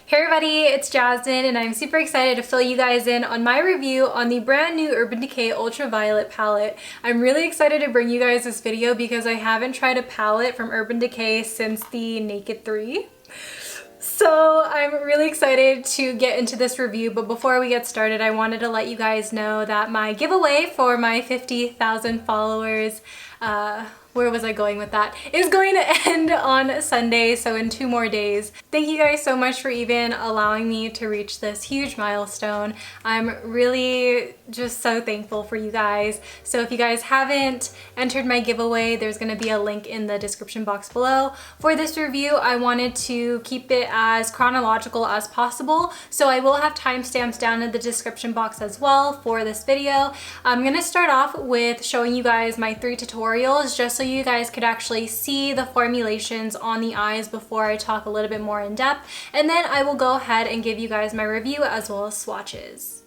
Hey everybody, it's Jasmine and I'm super excited to fill you guys in on my review on the brand new Urban Decay Ultraviolet palette. I'm really excited to bring you guys this video because I haven't tried a palette from Urban Decay since the Naked 3. So I'm really excited to get into this review, but before we get started, I wanted to let you guys know that my giveaway for my 50,000 followers, where was I going with that? Is going to end on Sunday, so in 2 more days. Thank you guys so much for even allowing me to reach this huge milestone. I'm really just so thankful for you guys. So if you guys haven't entered my giveaway, there's going to be a link in the description box below. For this review, I wanted to keep it as chronological as possible, so I will have timestamps down in the description box as well for this video. I'm going to start off with showing you guys my 3 tutorials just so you guys could actually see the formulations on the eyes before I talk a little bit more in depth, and then I will go ahead and give you guys my review as well as swatches.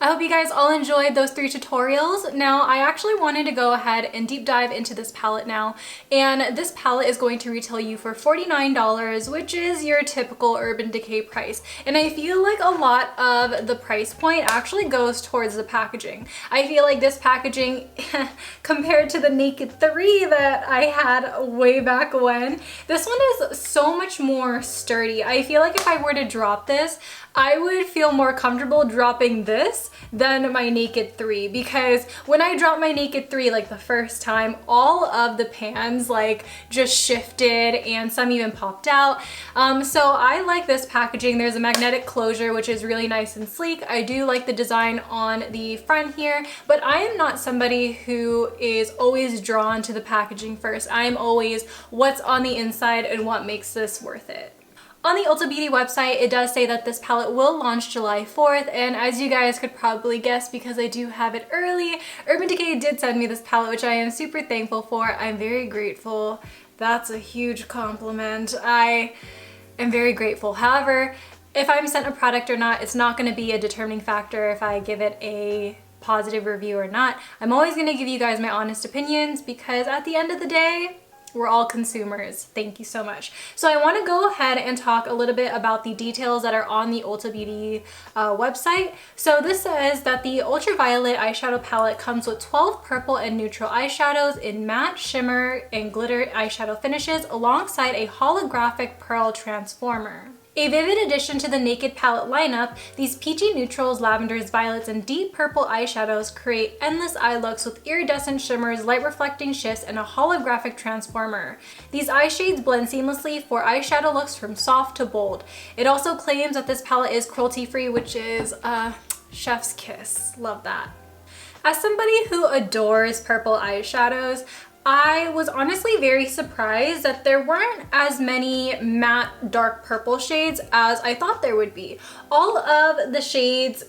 I hope you guys all enjoyed those 3 tutorials. Now, I actually wanted to go ahead and deep dive into this palette now, and this palette is going to retail you for $49, which is your typical Urban Decay price. And I feel like a lot of the price point actually goes towards the packaging. I feel like this packaging, compared to the Naked 3 that I had way back when, this one is so much more sturdy. I feel like if I were to drop this, I would feel more comfortable dropping this than my Naked 3, because when I dropped my Naked 3 like the first time, all of the pans like just shifted and some even popped out. So I like this packaging. There's a magnetic closure which is really nice and sleek. I do like the design on the front here, but I am not somebody who is always drawn to the packaging first. I am always what's on the inside and what makes this worth it. On the Ulta Beauty website, it does say that this palette will launch July 4th, and as you guys could probably guess because I do have it early, Urban Decay did send me this palette, which I am super thankful for. I'm very grateful. That's a huge compliment. I am very grateful. However, if I'm sent a product or not, it's not going to be a determining factor if I give it a positive review or not. I'm always going to give you guys my honest opinions because at the end of the day, We're all consumers. Thank you so much. So I want to go ahead and talk a little bit about the details that are on the Ulta Beauty website. So this says that the Ultraviolet eyeshadow palette comes with 12 purple and neutral eyeshadows in matte, shimmer, and glitter eyeshadow finishes alongside a holographic pearl transformer. A vivid addition to the Naked palette lineup, these peachy neutrals, lavenders, violets, and deep purple eyeshadows create endless eye looks with iridescent shimmers, light reflecting shifts, and a holographic transformer. These eye shades blend seamlessly for eyeshadow looks from soft to bold. It also claims that this palette is cruelty-free, which is chef's kiss. Love that. As somebody who adores purple eyeshadows, I was honestly very surprised that there weren't as many matte dark purple shades as I thought there would be. All of the shades,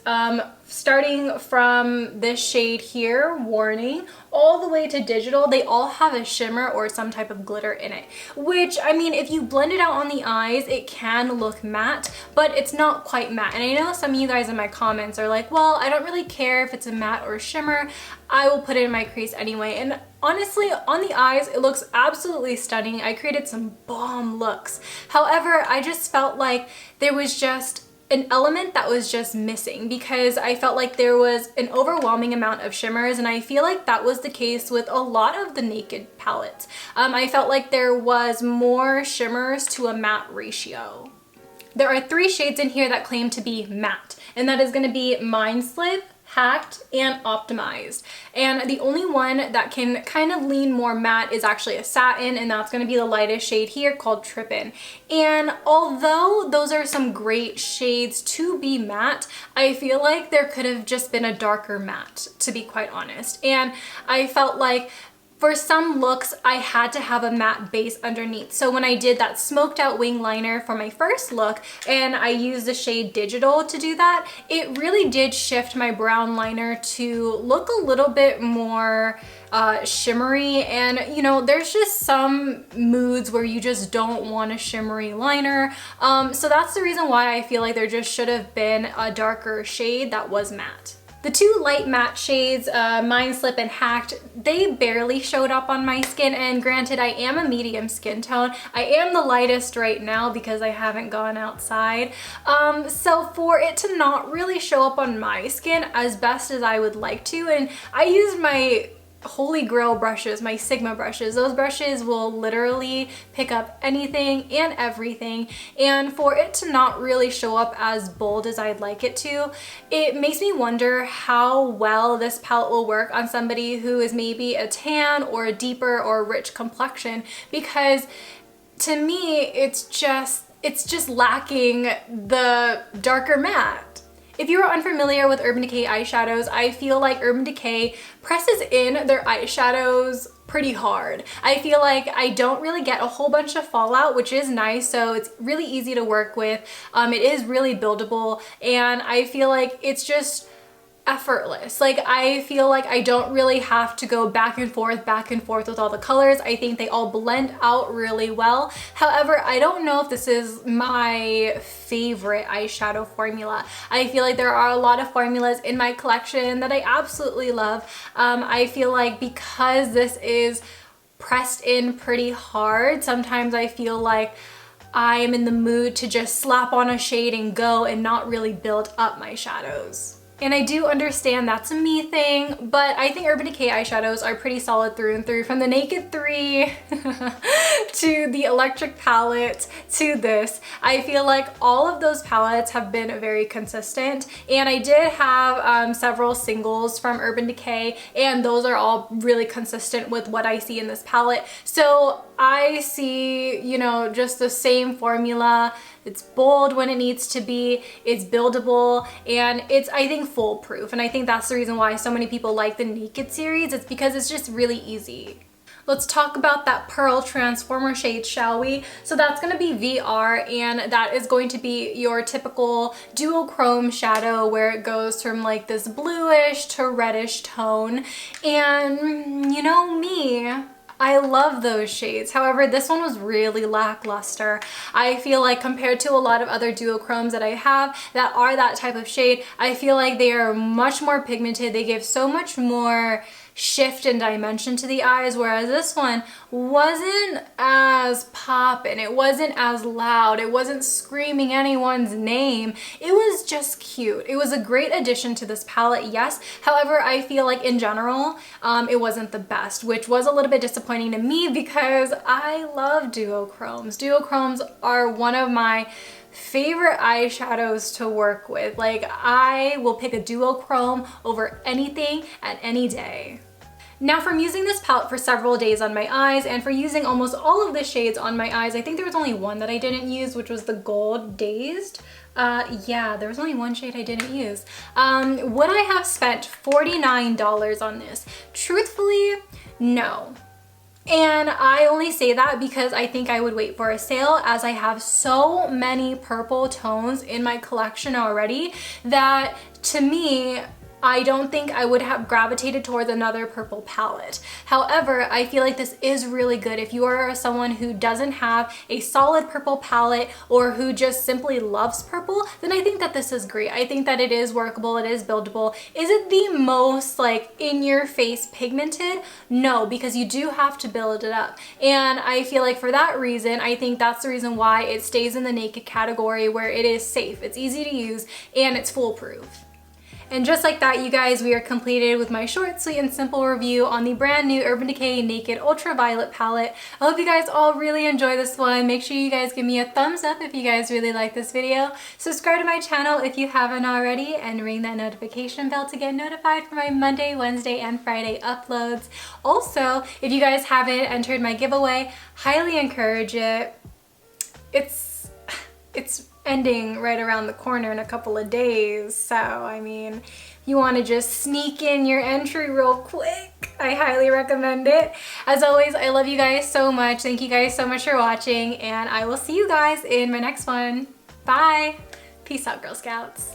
starting from this shade here, Warning, all the way to Digital, they all have a shimmer or some type of glitter in it. Which, I mean, if you blend it out on the eyes, it can look matte, but it's not quite matte. And I know some of you guys in my comments are like, well, I don't really care if it's a matte or shimmer. I will put it in my crease anyway. And honestly, on the eyes, it looks absolutely stunning. I created some bomb looks. However, I just felt like there was just an element that was just missing because I felt like there was an overwhelming amount of shimmers, and I feel like that was the case with a lot of the Naked palettes. I felt like there was more shimmers to a matte ratio. There are 3 shades in here that claim to be matte, and that is going to be Mind Slip, Hacked, and Optimized. And the only one that can kind of lean more matte is actually a satin, and that's going to be the lightest shade here called Trippin. And although those are some great shades to be matte, I feel like there could have just been a darker matte, to be quite honest. And I felt like for some looks, I had to have a matte base underneath. So when I did that smoked out wing liner for my first look, and I used the shade Digital to do that, it really did shift my brown liner to look a little bit more shimmery. And you know, there's just some moods where you just don't want a shimmery liner. So that's the reason why I feel like there just should have been a darker shade that was matte. The 2 light matte shades, Mind Slip and Hacked, they barely showed up on my skin, and granted, I am a medium skin tone. I am the lightest right now because I haven't gone outside. So for it to not really show up on my skin as best as I would like to, and I used my holy grail brushes, my Sigma brushes. Those brushes will literally pick up anything and everything, and for it to not really show up as bold as I'd like it to, it makes me wonder how well this palette will work on somebody who is maybe a tan or a deeper or rich complexion, because to me it's just lacking the darker matte. If you are unfamiliar with Urban Decay eyeshadows, I feel like Urban Decay presses in their eyeshadows pretty hard. I feel like I don't really get a whole bunch of fallout, which is nice, so it's really easy to work with. It is really buildable, and I feel like it's just effortless. Like, I feel like I don't really have to go back and forth with all the colors. I think they all blend out really well. However, I don't know if this is my favorite eyeshadow formula. I feel like there are a lot of formulas in my collection that I absolutely love. I feel like because this is pressed in pretty hard, sometimes I feel like I am in the mood to just slap on a shade and go and not really build up my shadows. And I do understand that's a me thing, but I think Urban Decay eyeshadows are pretty solid through and through. From the Naked 3 to the Electric palette to this, I feel like all of those palettes have been very consistent. And I did have several singles from Urban Decay, and those are all really consistent with what I see in this palette. So I see, you know, just the same formula. It's bold when it needs to be, it's buildable, and it's, I think, foolproof. And I think that's the reason why so many people like the Naked series. It's because it's just really easy. Let's talk about that Pearl Transformer shade, shall we? So that's going to be VR, and that is going to be your typical duochrome shadow where it goes from like this bluish to reddish tone. And you know me, I love those shades. However, this one was really lackluster. I feel like compared to a lot of other duochromes that I have that are that type of shade, I feel like they are much more pigmented. They give so much more shift in dimension to the eyes, whereas this one wasn't as poppin', it wasn't as loud, it wasn't screaming anyone's name. It was just cute. It was a great addition to this palette, yes. However, I feel like in general, it wasn't the best, which was a little bit disappointing to me because I love duochromes. Duochromes are one of my favorite eyeshadows to work with. Like, I will pick a duochrome over anything at any day. Now, from using this palette for several days on my eyes and for using almost all of the shades on my eyes, I think there was only one that I didn't use, which was the Gold Dazed. Yeah, there was only one shade I didn't use. Would I have spent $49 on this? Truthfully, no. And I only say that because I think I would wait for a sale, as I have so many purple tones in my collection already that, to me, I don't think I would have gravitated towards another purple palette. However, I feel like this is really good if you are someone who doesn't have a solid purple palette or who just simply loves purple, then I think that this is great. I think that it is workable, it is buildable. Is it the most like in your face pigmented? No, because you do have to build it up. And I feel like for that reason, I think that's the reason why it stays in the naked category, where it is safe, it's easy to use, and it's foolproof. And just like that, you guys, we are completed with my short, sweet, and simple review on the brand new Urban Decay Naked Ultraviolet palette. I hope you guys all really enjoy this one. Make sure you guys give me a thumbs up if you guys really like this video. Subscribe to my channel if you haven't already, and ring that notification bell to get notified for my Monday, Wednesday, and Friday uploads. Also, if you guys haven't entered my giveaway, highly encourage it. It's ending right around the corner in a couple of days, so I mean, if you want to just sneak in your entry real quick, I highly recommend it. As always, I love you guys so much. Thank you guys so much for watching, and I will see you guys in my next one. Bye! Peace out, Girl Scouts.